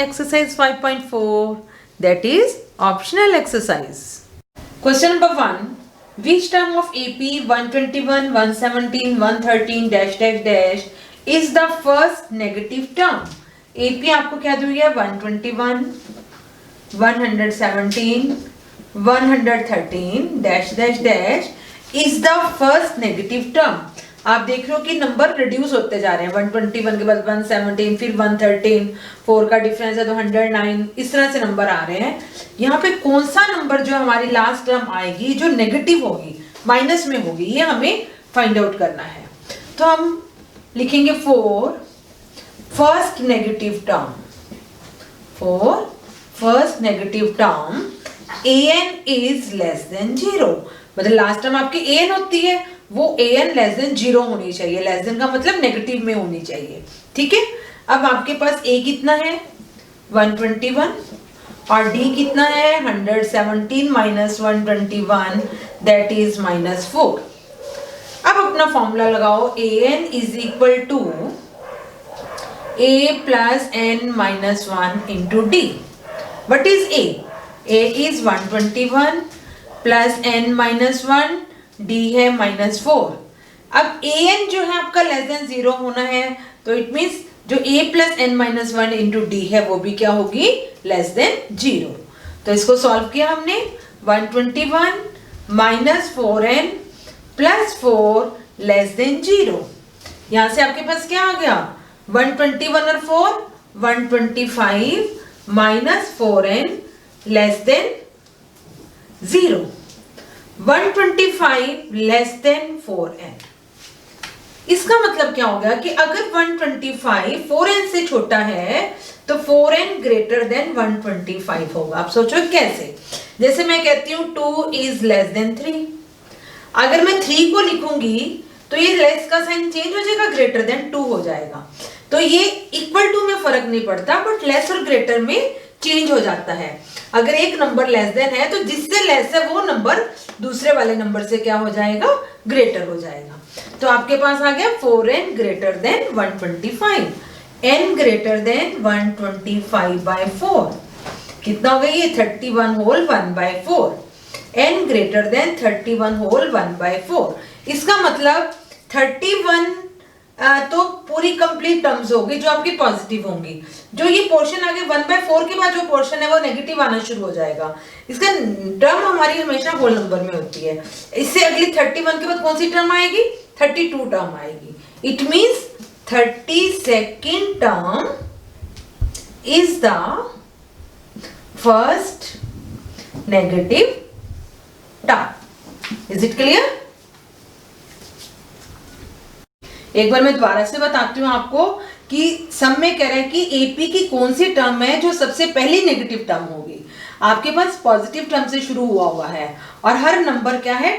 exercise 5.4, that is optional exercise. Question number 1. Which term of AP 121, 117, 113 dash dash dash is the first negative term? AP आपको क्या दी हुई है? 121, 117, 113 dash dash dash is the first negative term. आप देख रहे हो कि number reduce होते जा रहे हैं. 121 के बाद 117, फिर 113, 4 का डिफरेंस है तो 109, इस तरह से नंबर आ रहे हैं. यहाँ पे कौन सा नंबर जो हमारी लास्ट टर्म आएगी जो नेगेटिव होगी, माइनस में होगी, ये हमें फाइंड आउट करना है. तो हम लिखेंगे for first negative term, for first negative term an is less than 0. मतलब लास्ट टर्म आपकी an होती है, वो an लेस देन 0 होनी चाहिए. लेस देन का मतलब नेगेटिव में होनी चाहिए. ठीक है. अब आपके पास a कितना है? 121 और d कितना है? 117 माइनस 121 दैट इज -4. अब अपना फॉर्मूला लगाओ. an is equal to a plus n minus 1 into d. What is a? a is 121 plus n minus 1, d है -4. अब an जो है आपका लेस देन 0 होना है, तो इट मीन्स जो a plus n minus 1 into D है वो भी क्या होगी? Less than 0. तो इसको सॉल्व किया हमने. 121 minus 4n plus 4 less than 0. यहां से आपके पास क्या आ गया? 121 और 4 125 minus 4n less than 0. 125 less than 4n. इसका मतलब क्या हो गया कि अगर 125 4n से छोटा है तो 4n ग्रेटर देन 125 होगा. आप सोचो कैसे? जैसे मैं कहती हूं 2 इज लेस देन 3. अगर मैं 3 को लिखूंगी तो ये लेस का साइन चेंज हो जाएगा, ग्रेटर देन 2 हो जाएगा. तो ये इक्वल टू में फर्क नहीं पड़ता, बट लेस और ग्रेटर में चेंज हो जाता है. अगर एक नंबर लेस देन है तो जिससे लेस है वो नंबर दूसरे वाले नंबर से क्या हो जाएगा? ग्रेटर हो जाएगा. तो आपके पास आ गया 4n greater than 125. n greater than 125/4 कितना हो गया? ये 31 whole 1/4. n greater than 31 whole 1/4. इसका मतलब 31 तो पूरी कंप्लीट टर्म्स होगी जो आपकी पॉजिटिव होंगी. जो ये पोर्शन आगे 1/4 के बाद जो पोर्शन है वो नेगेटिव आना शुरू हो जाएगा. इसका टर्म हमारी हमेशा होल नंबर में होती है. इससे अगली 31 के बाद कौन सी टर्म आएगी? 32 टर्म आएगी. It means 32nd term is the first negative term. Is it clear? एक बार मैं दोबारा से बताती हूँ आपको कि सम में कह रहा है कि एपी की कौन सी टर्म है जो सबसे पहली नेगेटिव टर्म होगी. आपके पास पॉजिटिव टर्म से शुरू हुआ है और हर नंबर क्या है?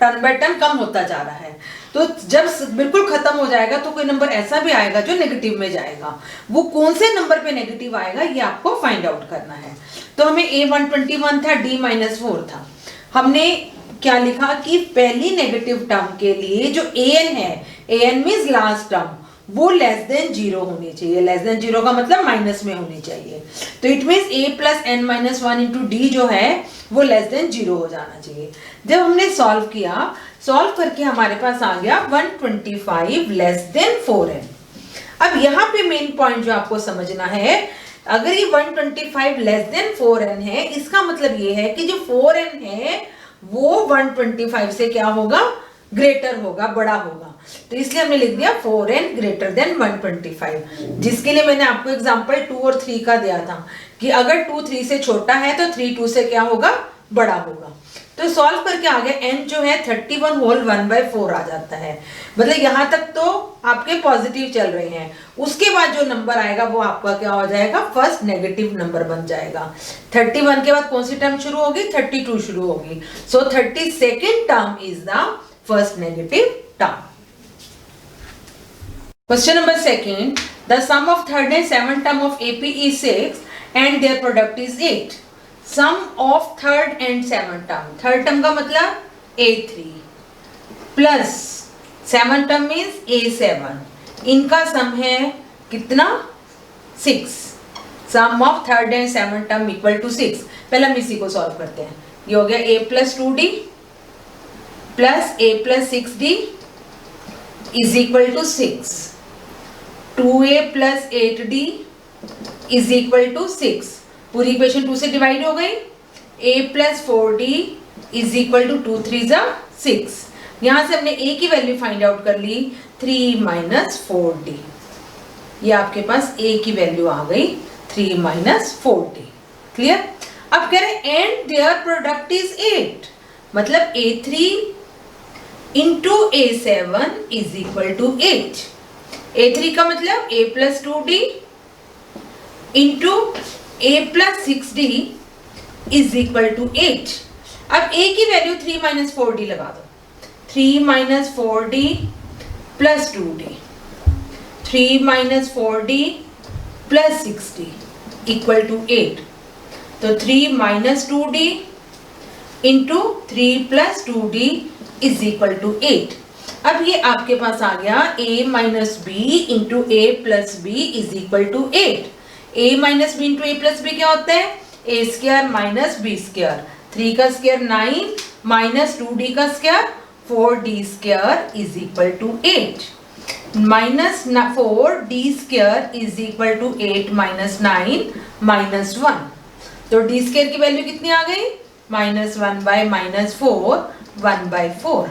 टर्म बाय टर्म कम होता जा रहा है. तो जब बिल्कुल खत्म हो जाएगा तो कोई नंबर ऐसा भी आएगा जो नेगेटिव में जाएगा. वो कौन से नंबर पे नेगेटिव आएगा ये आपको फाइंड आउट करना है. तो हमें a 121 था, d -4 था. हमने क्या लिखा कि पहली नेगेटिव टर्म के लिए जो an है, an मींस लास्ट टर्म, वो लेस देन 0 होनी चाहिए. लेस देन 0 का मतलब माइनस में होनी चाहिए. तो it means a plus n minus 1 into D जो है वो लेस देन 0 हो जाना चाहिए. जब हमने सॉल्व किया, सॉल्व करके हमारे पास आ गया 125 लेस देन 4n. अब यहाँ पे मेन पॉइंट जो आपको समझना है, अगर ये 125 लेस देन 4n है, इसका मतलब ये है कि जो 4n है वो 125 से क्या होगा? ग्रेटर होगा, बड़ा होगा. तो इसलिए हमने लिख दिया 4n ग्रेटर देन 125. जिसके लिए मैंने आपको एग्जांपल 2 और 3 का दिया था कि अगर 2 3 से छोटा है तो 3 2 से क्या होगा? बड़ा होगा. तो सॉल्व करके आ गया n जो है 31 होल 1/4 आ जाता है. मतलब यहाँ तक तो आपके पॉजिटिव चल रहे हैं. उसके बाद जो नंबर आएगा वो आपका क्या हो जाएगा? फर्स्ट नेगेटिव नंबर बन जाएगा. 31 के बाद कौन सी टर्म शुरू होगी? 32 शुरू होगी. सो 32nd term is the first negative term. Question number 2. The sum of third and seventh term of AP is 6 and their product is 8. Sum of third and seventh term. Third term का मतलब A3 plus seventh term means A7. इनका सम है कितना? 6. Sum of third and seven term equal to 6। पहले हम इसी को solve करते हैं। ये हो गया a plus 2d plus a plus 6d is equal to 6। 2a plus 8d is equal to 6। पूरी इक्वेशन 2 से डिवाइड हो गई। a plus 4d is equal to 2 3 जा 6। यहां से हमने a की वैल्यू फाइंड आउट कर ली 3 माइनस 4d। ये आपके पास a की वैल्यू आ गई 3 माइनस 4d। क्लियर। अब कह रहे एंड देयर प्रोडक्ट इज 8, मतलब a3 into a7 is equal to 8। a3 का मतलब a plus 2d into a plus 6d is equal to 8। अब a की वैल्यू 3 माइनस 4d लगा दो। 3 minus 4d plus 2d, 3 minus 4d plus 6d equal to 8। तो 3 minus 2d into 3 plus 2d is equal to 8। अब ये आपके पास आ गया a minus b into a plus b is equal to 8। a minus b into a plus b क्या होता है? a square minus b square. 3 का स्क्वायर 9 माइनस 2d का square 4d square is equal to 8। Minus 4d square is equal to 8 minus 9 minus 1। तो d square की value कितनी आ गई? Minus 1 by minus 4, 1 by 4।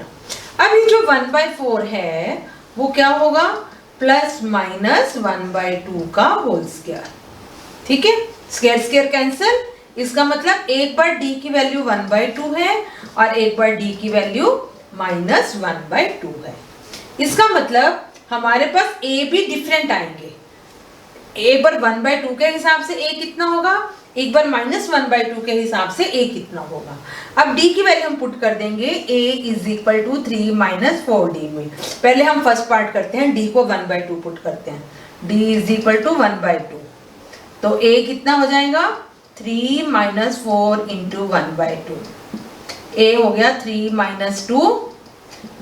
अब ये जो 1 बाय 4 है वो क्या होगा? प्लस माइनस 1 बाय 2 का होल स्क्वायर। ठीक है, स्क्वायर स्क्वायर कैंसिल। इसका मतलब एक बार d की वैल्यू 1 बाय 2 है और एक बार d की वैल्यू माइनस 1 बाय 2 है। इसका मतलब हमारे पास a भी डिफरेंट आएंगे। एक बार 1 बाय 2 के हिसाब से a कितना होगा, एक बार माइनस 1 बाय 2 के हिसाब से a कितना होगा। अब d की वैल्यू हम पुट कर देंगे a is equal to 3 minus 4d में। पहले हम फर्स्ट पार्ट करते हैं, d को 1 बाय 2 पुट करते हैं। d is equal to 1 by 2, तो a कितना हो जाएगा? 3 माइनस 4 इंटू 1 बाय 2। a हो गया 3 माइनस 2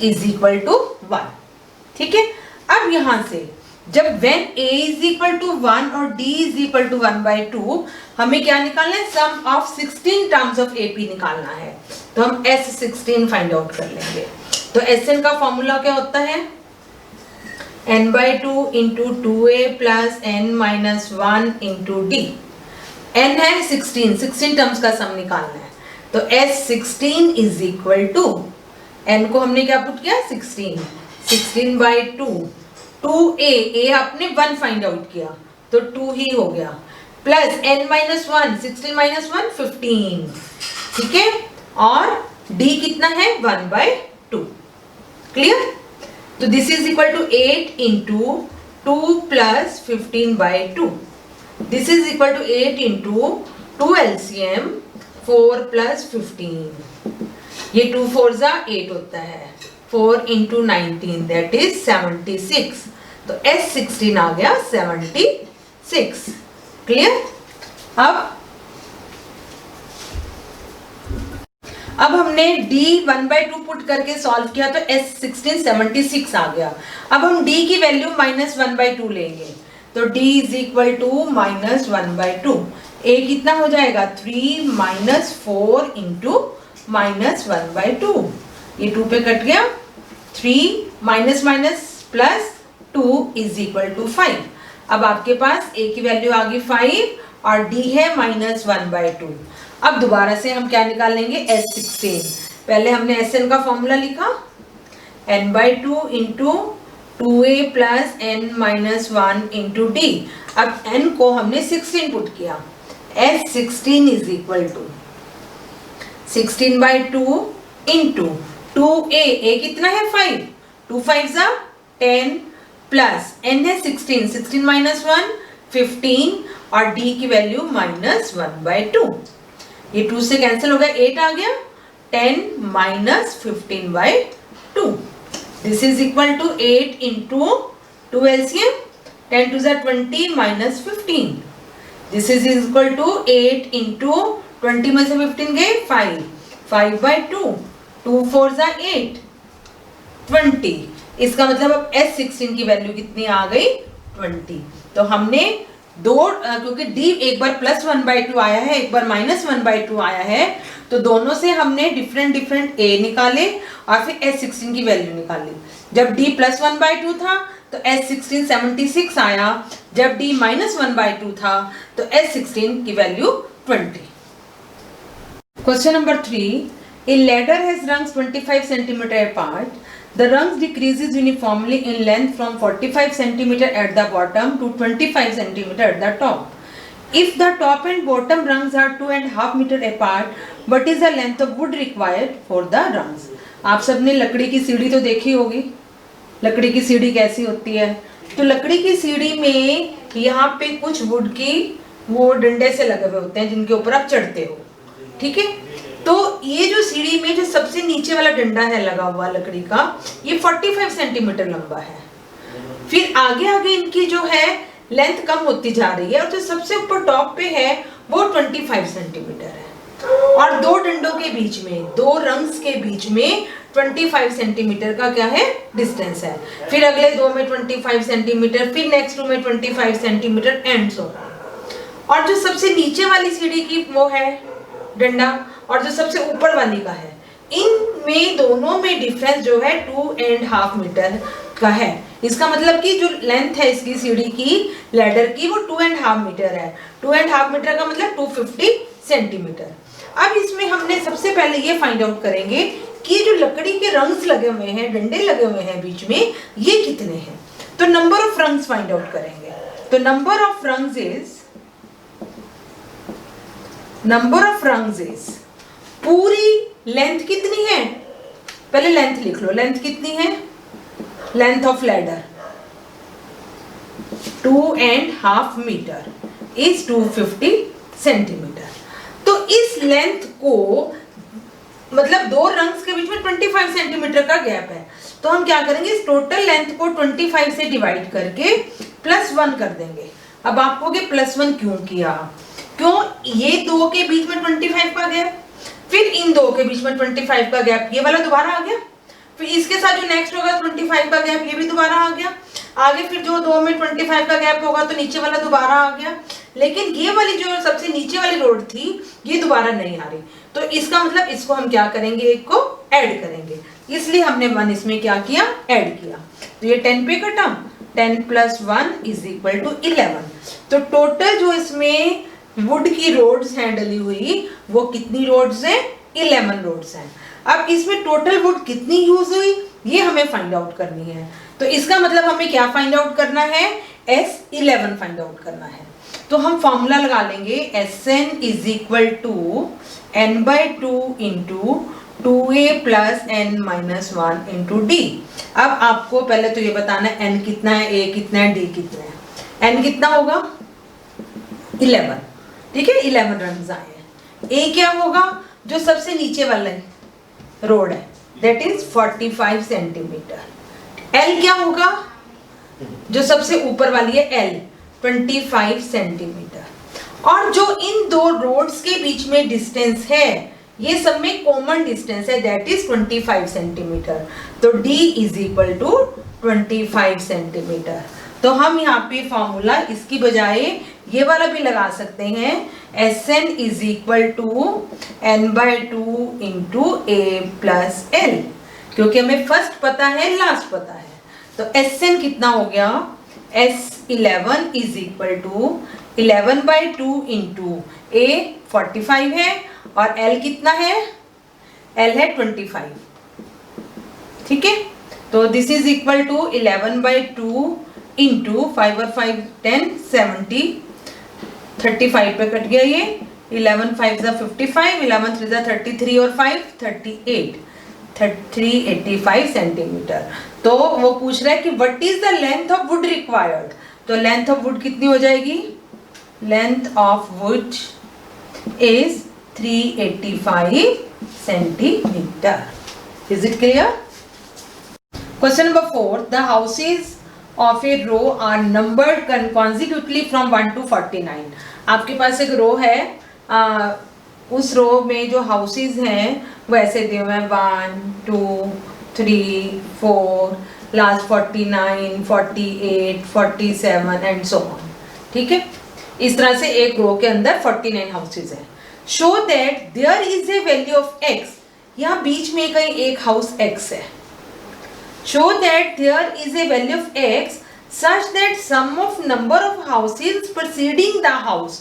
इज इक्वल टू 1। ठीक है, अब यहां से जब when a is equal to 1 और d is equal to 1 by 2, हमें क्या निकालना है? Sum of 16 terms of AP निकालना है। तो हम S16 फाइंड आउट कर लेंगे। तो Sn का फॉर्मूला क्या होता है? n by 2 into 2a plus n minus 1 into d। n है 16 टर्म्स का सम निकालना है। तो S16 is equal to, n को हमने क्या पुट किया? 16 बाय 2, 2a आपने 1 फाइंड आउट किया तो 2 ही हो गया, प्लस n माइनस 1, 16 माइनस 1 15। ठीक है, और d कितना है? 1 बाय 2। क्लियर। तो this is equal to 8 into 2 plus 15 by 2। This is equal to 8 into 2 LCM 4 plus 15। ये 2 4 जा 8 होता है। 4 इंटू 19 दैट इज 76। तो S16 आ गया 76। क्लियर। अब हमने d 1 बाय 2 पुट करके सॉल्व किया तो S16 76 आ गया। अब हम d की वैल्यू माइनस 1 बाय 2 लेंगे तो d is equal to minus 1 by 2। a कितना हो जाएगा? 3 माइनस 4 इंटू माइनस 1 बाय 2। ये 2 पे कट गया। 3 minus minus plus 2 is equal to 5। अब आपके पास a की वैल्यू आ गई 5 और d है माइनस 1 बाय 2। अब दोबारा से हम क्या निकालेंगे? S16। पहले हमने Sn का फॉर्मूला लिखा n by 2 into 2a plus n minus 1 into d। अब n को हमने 16 पुट किया। S16 is equal to 16 by 2 into 2a, a कितना है? 5, 2 5 जा 10 प्लस n है 16 माइनस 1 15 और d की वैल्यू माइनस 1 बाय 2। ये 2 से कैंसिल हो गया, 8 आ गया। 10 minus 15 by 2। This is equal to 8 into 2 LCM 10 2 20 minus 15। This is equal to 8 into 20 में से 15 गए 5 बाय 2, 2 4 8 20। इसका मतलब अब S16 की वैल्यू कितनी आ गई? 20। तो हमने क्योंकि d एक बार +1/2 आया है, एक बार -1/2 आया है, तो दोनों से हमने डिफरेंट a निकाले और फिर S16 की वैल्यू निकाली। जब d +1/2 था तो S16 76 आया, जब d -1/2 था तो S16 की value 20। Question number 3, a ladder has rungs 25 cm apart. The rungs decreases uniformly in length from 45 cm at the bottom to 25 cm at the top. If the top and bottom rungs are 2.5 meter apart, what is the length of wood required for the rungs? आप सबने लकड़ी की सीढ़ी तो देखी होगी, लकड़ी की सीढ़ी कैसी होती है। तो लकड़ी की सीढ़ी में यहाँ पे कुछ वुड की वो डंडे से लगे हुए होते हैं जिनके ऊपर आप चढ़ते हो, ठीक है। तो ये जो सीढ़ी में जो सबसे नीचे वाला डंडा है लगा हुआ लकड़ी का, ये 45 सेंटीमीटर लंबा है। फिर आगे आगे इनकी जो है लेंथ कम होती जा रही है और जो सबसे ऊपर टॉप पे है वो 25 सेंटीमीटर है। और दो डंडों के बीच में, दो रंग्स के बीच में 25 सेंटीमीटर का क्या है, डिस्टेंस है। फिर अगले दो में 25 सेंटीमीटर, फिर नेक्स्ट दो में 25 सेंटीमीटर एंड सो ऑन। और जो सबसे नीचे वाली सीढ़ी की वो है डंडा और जो सबसे ऊपर वाली का है, इनमें दोनों में डिफरेंस जो है 2.5 मीटर का है। इसका मतलब कि जो लेंथ है इसकी सीढ़ी की लैडर की वो 2.5 मीटर है। 2.5 मीटर का मतलब 250 सेंटीमीटर। अब इसमें हमने सबसे पहले ये फाइंड आउट करेंगे कि जो लकड़ी के रंग्स लगे हुए हैं, डंडे लगे हुए हैं बीच में, ये कितने हैं। तो number of rungs find out करेंगे। तो नंबर ऑफ रंग्स इज पूरी लेंथ कितनी है, पहले लेंथ लिख लो। लेंथ कितनी है, length of ladder 2.5 metre is 250 centimetre. तो इस लेंथ को मतलब दो रंग्स के बीच में 25 सेंटीमीटर का गैप है, तो हम क्या करेंगे, इस टोटल लेंथ को 25 से डिवाइड करके +1 कर देंगे। अब आप कहोगे +1 क्यों किया, क्यों, ये दो के बीच में 25 का गैप, फिर इन दो के बीच में 25 का गैप, ये वाला दोबारा आ गया, फिर इसके साथ जो नेक्स्ट होगा 25 का गैप, ये भी दोबारा आ गया, आगे फिर जो दो में 25 का गैप होगा तो नीचे वाला दोबारा आ गया। लेकिन ये वाली जो सबसे नीचे वाली रोड थी ये दोबारा नहीं आ रही, तो इसका मतलब इसको हम क्या करेंगे, एक को ऐड करेंगे, इसलिए हमने 1 इसमें क्या किया, ऐड किया। तो ये 10 पे कटा, 10 + 1 = 11। तो टोटल जो इसमें वुड की रोड्स हैं डली हुई, वो कितनी रोड्स हैं, 11 रोड्स हैं। अब इसमें टोटल वुड कितनी यूज हुई ये हमें फाइंड आउट करनी है। तो इसका मतलब हमें क्या फाइंड आउट करना है, S11 फाइंड आउट करना है। तो हम फॉर्मूला लगा लेंगे, Sn = n/2 × 2a + n-1 × d। अब आपको पहले तो ये बताना है n कितना है, a कितना है, d कितना है। n कितना होगा, 11, ठीक है, 11 रंग्स आए हैं। a क्या होगा, जो सबसे नीचे वाला रोड है, दैट इज 45 सेंटीमीटर। l क्या होगा, जो सबसे ऊपर वाली है l, 25 सेंटीमीटर। और जो इन दो रोड्स के बीच में डिस्टेंस है, ये सब में कॉमन डिस्टेंस है, दैट इज 25 सेंटीमीटर। तो d = 25 सेंटीमीटर। तो हम यहाँ पे फॉर्मूला इसकी बजाय ये वाला भी लगा सकते हैं, Sn = n/2 × a + l, क्योंकि हमें फर्स्ट पता है, लास्ट पता है। तो Sn कितना हो गया, S11 = 11/2 × a 45 है और l कितना है, l है 25, ठीक है। तो दिस इज इक्वल टू 11/2 × 5 और 5 10 70, 35 पे कट गया ये, 11 5 = 55, 11 3 = 33 और 5 38, 385 सेंटीमीटर। तो वो पूछ रहा है कि what is the length of wood required. तो लेंथ ऑफ वुड कितनी हो जाएगी, length of wood is 385 centimetre. Is it clear? Question number 4, the houses of a row are numbered consecutively from 1 to 49। आपके पास एक रो है, उस रो में जो हाउसेज हैं वो ऐसे दिए हुए हैं 1 2 3 4, लास्ट 49 48 47 एंड सो ऑन, ठीक है। इस तरह से एक रो के अंदर 49 हाउसेज है। Show that there is a value of x, यहाँ बीच में कहीं एक हाउस x है। Show that there is a value of x such that sum of number of houses preceding the house,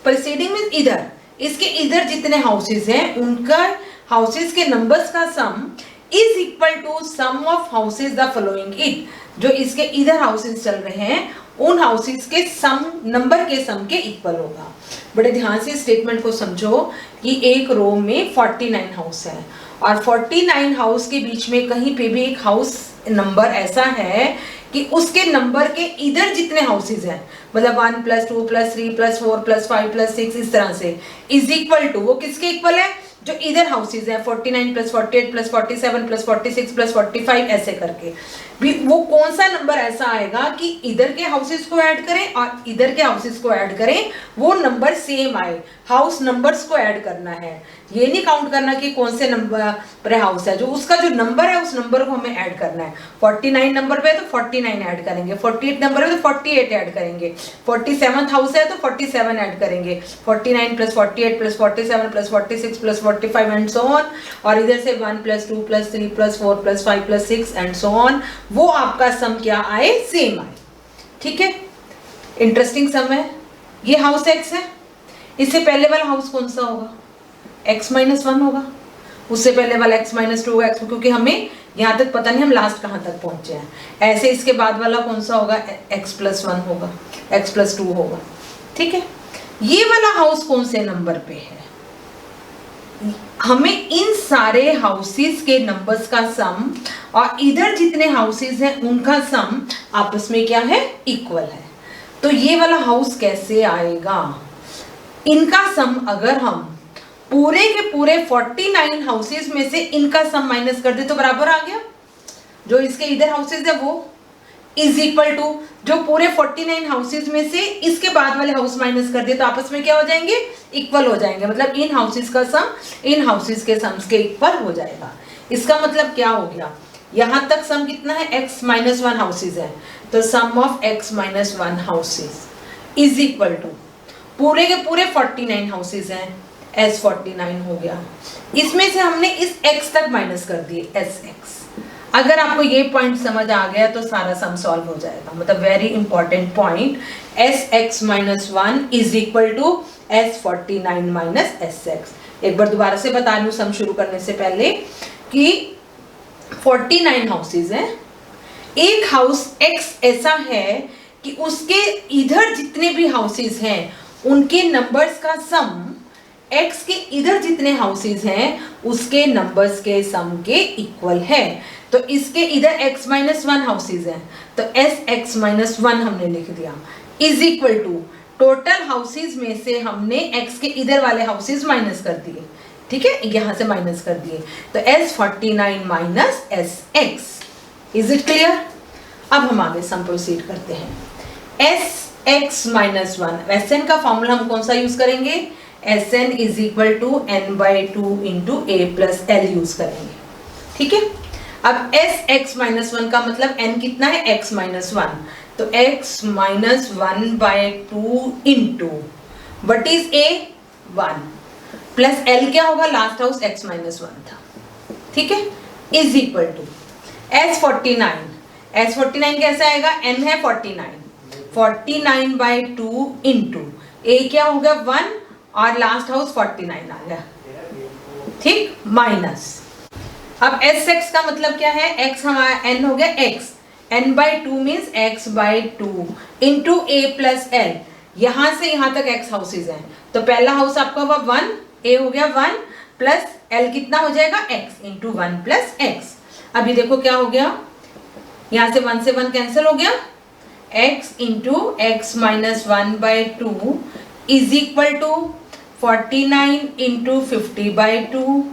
preceding means इधर, इसके इधर जितने हाउसेज हैं उनका हाउसेज के नंबर्स का sum is equal to sum of houses the following it, जो इसके इधर हाउसेज चल रहे हैं उन हाउसेज के सम नंबर के सम के इक्वल होगा। बड़े ध्यान से स्टेटमेंट को समझो कि एक रो में 49 हाउस है और 49 हाउस के बीच में कहीं पे भी एक हाउस नंबर ऐसा है कि उसके नंबर के इधर जितने हाउसेज हैं, मतलब 1 + 2 + 3 + 4 + 5 + 6 इस तरह से इज इक्वल टू, वो किसके इक्वल है, जो इधर हाउसेज हैं 49 + 48 + 47 + 46 + 45 ऐसे करके भी वो कौन सा नंबर ऐसा आएगा कि इधर के हाउसेज को ऐड करें और इधर के हाउसेज को ऐड करें, वो नंबर सेम आए। हाउस नंबर्स को ऐड करना है, ये नहीं काउंट करना कि कौन से नंबर पर हाउस है, जो उसका जो नंबर है उस नंबर को हमें ऐड करना है। 49 नंबर पे है तो 49 ऐड करेंगे, 48 नंबर है तो 48 ऐड करेंगे, 47 हाउस है तो 47 ऐड करेंगे, 49 + 48 + 47 + 46 + 45 एंड सो ऑन, और इधर से 1 + 2 + 3 + 4 + 5 + 6 एंड सो ऑन, वो आपका सम क्या आए, सेम आए। ठीक है, इंटरेस्टिंग सम है। ये हाउस x है, इससे पहले वाला हाउस कौन सा होगा, x - 1 होगा, उससे पहले वाला x - 2 x, क्योंकि हमें यहाँ तक पता नहीं हम लास्ट कहाँ तक पहुंचे हैं। ऐसे इसके बाद वाला कौन सा होगा, x + 1 होगा, x + 2 होगा। ठीक है, ये वाला हाउस कौन से नंबर पे है, हमें इन सारे हाउसेस के नंबर्स का सम और इधर जितने हाउसेस हैं उनका सम आपस में क्या है, इक्वल है। तो ये वाला हाउस कैसे आएगा, इनका सम अगर हम पूरे के पूरे 49 हाउसेस में से इनका सम माइनस कर दे तो बराबर आ गया, जो इसके इधर हाउसेस है वो इज इक्वल टू जो पूरे 49 हाउसेस में से इसके बाद वाले हाउस माइनस कर दे तो आपस में क्या हो जाएंगे, इक्वल हो जाएंगे। मतलब इन हाउसेस का सम इन हाउसेस के सम्स के इक्वल हो जाएगा। इसका मतलब क्या हो गया, यहां तक सम कितना है, x - 1 हाउसेस है, तो sum of x - 1 houses is equal to पूरे के पूरे 49 हाउसेस हैं, s 49 हो गया। इसमें से हमने इस x तक माइनस कर दिए sx। अगर आपको ये पॉइंट समझ आ गया तो सारा सम सॉल्व हो जाएगा। मतलब very important point, sx - 1 is equal to s 49 - sx। एक बार दोबारा से बता लूं सम शुरू करने से पहले कि 49 हाउसेज हैं, एक हाउस x ऐसा है कि उसके इधर जितने भी हाउसेज हैं उनके नंबर्स का सम x के इधर जितने हाउसेज हैं उसके नंबर्स के सम के इक्वल है। तो इसके इधर x - 1 हाउसेज हैं तो sx - 1 हमने लिख दिया is equal to total houses में से हमने x के इधर वाले हाउसेज माइनस कर दिए। ठीक है, यहां से माइनस कर दिए तो s 49 - sx। Is it clear? अब हम आगे सम प्रोसीड करते हैं। sx - 1 Sn का फॉर्मूला हम कौन सा यूज करेंगे, Sn is equal to n/2 into a + l use करेंगे। ठीक है, अब sx - 1 का मतलब n कितना है, x - 1, तो x - 1/2 into what is a 1 plus l क्या होगा, लास्ट हाउस x - 1 था। ठीक है, इज इक्वल टू s 49 कैसे आएगा, n है 49/2 इंटू a क्या हो गया 1 और लास्ट हाउस 49 आ गया। ठीक, माइनस अब sx का मतलब क्या है, x हमारा n हो गया x, n/2 means x/2 into a + l। यहां से यहां तक x हाउसेज हैं तो पहला हाउस आपका हुआ 1, a हो गया 1 प्लस l कितना हो जाएगा x इंटू 1 + x। अभी देखो क्या हो गया, यहां से 1 से 1 कैंसिल हो गया, x into x - 1/2 is equal to 49 into 50/2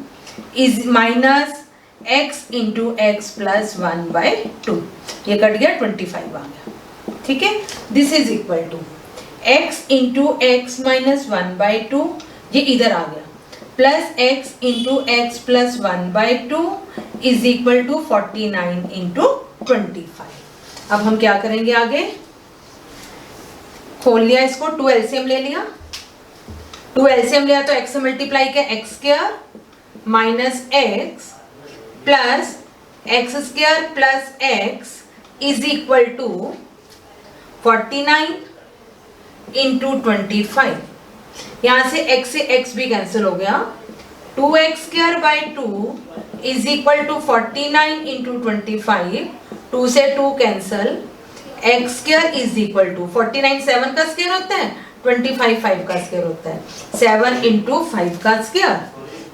is minus x into x + 1/2। ये कट गया 25 आ गया। ठीक है, this is equal to x into x - 1/2 ये इधर आ गया plus x into x + 1/2 is equal to 49 into 25। अब हम क्या करेंगे आगे, खोल लिया इसको, 2 एलसीएम ले लिया, 2 एलसीएम लिया तो x से मल्टीप्लाई किया, x square minus x plus x square plus x is equal to 49 into 25। यहां से x से x भी कैंसिल हो गया, 2x square by 2 is equal to 49 into 25, 2 से 2 cancel, x square is equal to 49 7 का स्क्वायर होता है, 25 5 का स्क्वायर होता है, 7 इंटू 5 का स्क्वायर,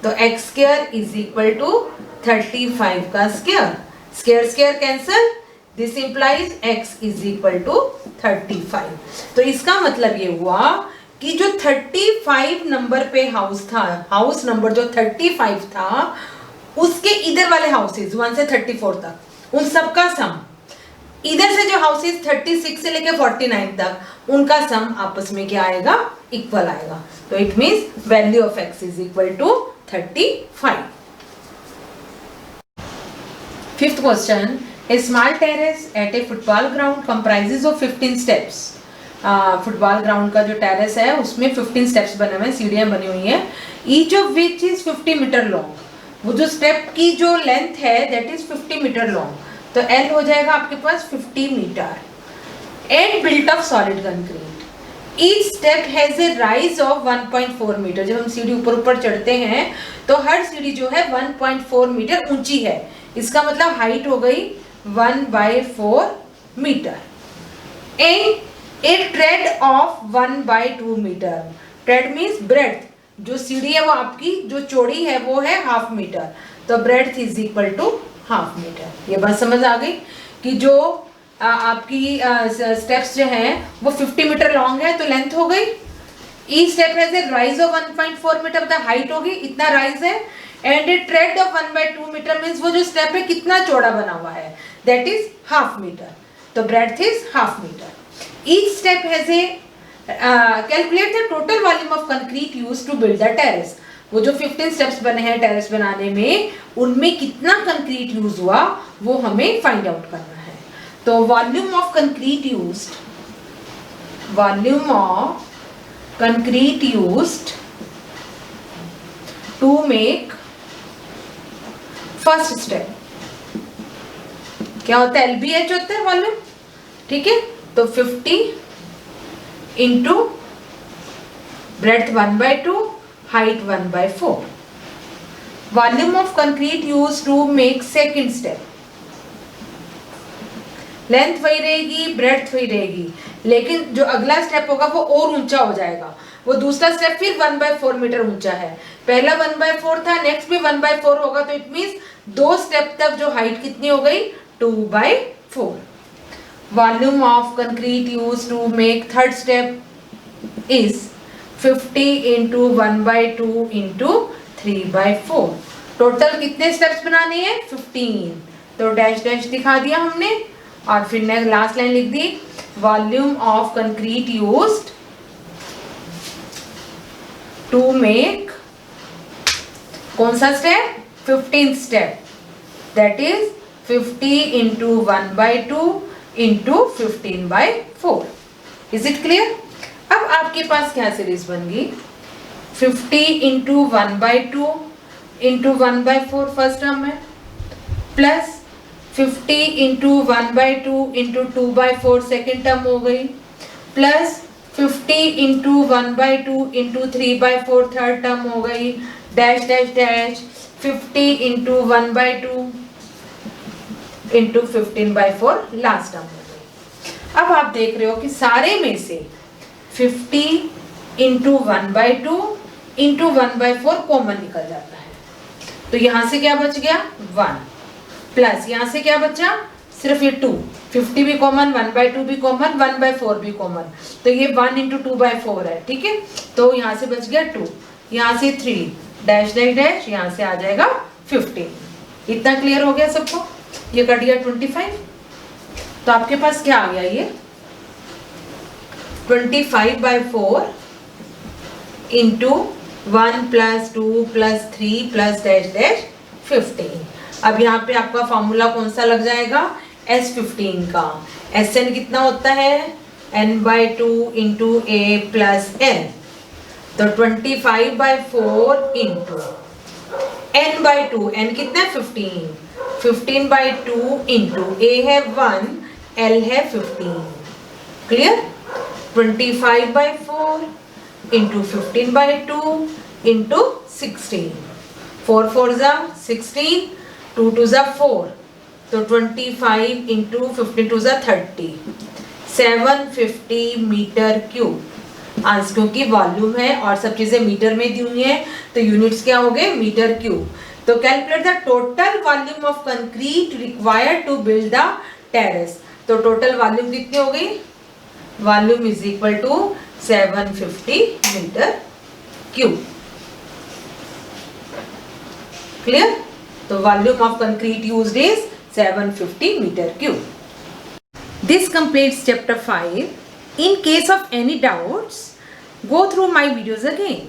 तो x square is equal to 35 का square, square square cancel, this implies x is equal to 35। तो इसका मतलब ये हुआ कि जो 35 नंबर पे हाउस था, हाउस नंबर जो 35 था, उसके इधर वाले हाउसेस 1 से 34 तक, उन सबका सम, इधर से जो हाउसेस 36 से लेके 49 तक, उनका सम आपस में क्या आएगा, इक्वल आएगा। तो it means value of x is equal to 35। Fifth question, a small terrace at a football ground comprises of 15 steps. Football ground का जो टेरेस है उसमें 15 स्टेप्स बने हुए हैं, सीढ़ियां बनी हुई हैं, each of which is 50 metre long. वो जो स्टेप की जो लेंथ है दैट इज 50 मीटर लॉन्ग, तो L हो जाएगा आपके पास 50 metre, and built of solid concrete. Each step has a rise of 1.4 metre. जब हम सीढ़ी ऊपर ऊपर चढ़ते हैं तो हर सीढ़ी जो है 1.4 मीटर ऊंची है, इसका मतलब हाइट हो गई 1/4 metre, and a tread of 1/2 metre. Tread means breadth, जो सीढ़ी है वो आपकी जो चौड़ी है वो है 1/2 मीटर, तो breadth is equal to 1/2 metre. ये बात समझ आ गई कि जो आपकी स्टेप्स जो हैं वो 50 मीटर लॉन्ग है, तो लेंथ हो गई, each step has a rise of 1.4 metre, मतलब हाइट होगी, इतना राइज है, and a tread of 1/2 metre means वो जो स्टेप है कितना चौड़ा बना हुआ है, दैट इज 1/2 मीटर, तो breadth is 1/2 metre. Each step has a calculate the total volume of concrete used to build the terrace. वो जो 15 स्टेप्स बने हैं टेरेस बनाने में, उनमें कितना कंक्रीट यूज हुआ वो हमें फाइंड आउट करना है। तो volume of concrete used, volume of concrete used to make first step, क्या होता है, LBH होता है वॉल्यूम, ठीक है। तो 50 into breadth 1/2, height 1/4, volume of concrete used to make second step, length वही रहेगी, ब्रेड्थ वही रहेगी, लेकिन जो अगला स्टेप होगा वो और ऊंचा हो जाएगा। वो दूसरा स्टेप फिर 1/4 मीटर ऊंचा है, पहला 1/4 था, नेक्स्ट भी 1/4 होगा, तो इट मींस 2 स्टेप तक जो हाइट कितनी हो गई, 2/4। Volume of concrete used to make third step is 50 into 1/2 into 3/4। Total कितने स्टेप्स बनाने हैं, 15, तो डैश डैश दिखा दिया हमने, और फिर लास्ट लाइन लिख दी, volume of concrete used to make कौन सा step, 15 step, that is 50 into 1/2 into 15/4। Is it clear? अब आपके पास क्या सीरीज बन गई, 50 इंटू 1/2 इंटू 1/4 फर्स्ट टर्म है, plus 50 into 1/2 into 2/4 second term हो गई, plus 50 into 1/2 into 3/4 third term हो गई, dash dash dash 50 into 1/2 into 15/4 last term हो गई। अब आप देख रहे हो कि सारे में से 50 इंटू 1/2 इंटू 1/4 कॉमन निकल जाता है, तो यहां से क्या बच गया 1, प्लस यहां से क्या बचा सिर्फ ये 2, 50 भी कॉमन, 1/2 भी कॉमन, 1/4 भी कॉमन, तो ये 1 इंटू 2/4 है, ठीक है। तो यहां से बच गया 2, यहां से 3, डैश डैश डैश, यहां से आ जाएगा 15। इतना क्लियर हो गया सबको? ये कट गया 25, तो आपके पास क्या आ गया, ये 25/4 into 1 plus 2 plus 3 plus dash dash 15। अब यहाँ पे आपका फॉर्मूला कौन सा लग जाएगा, S15 का। SN कितना होता है, n/2 into a plus n, तो 25/4 into n/2, n कितना है 15, 15/2 into a है 1, l है 15, क्लियर। 25/4 into 15/2 into 16, 4 4 जा 16, 2 2 जा 4, तो 25 into 15 2 जा 30, 750 मीटर क्यूब। आज क्योंकि वॉल्यूम है और सब चीजें मीटर में दी हुई है तो यूनिट्स क्या हो गए, मीटर क्यूब। तो calculate the total volume of concrete required to build the terrace. तो टोटल वॉल्यूम कितनी हो गई, volume is equal to 750 metre cube, clear. तो volume of concrete used is 750 metre cube. This completes chapter 5. In case of any doubts, go through my videos again.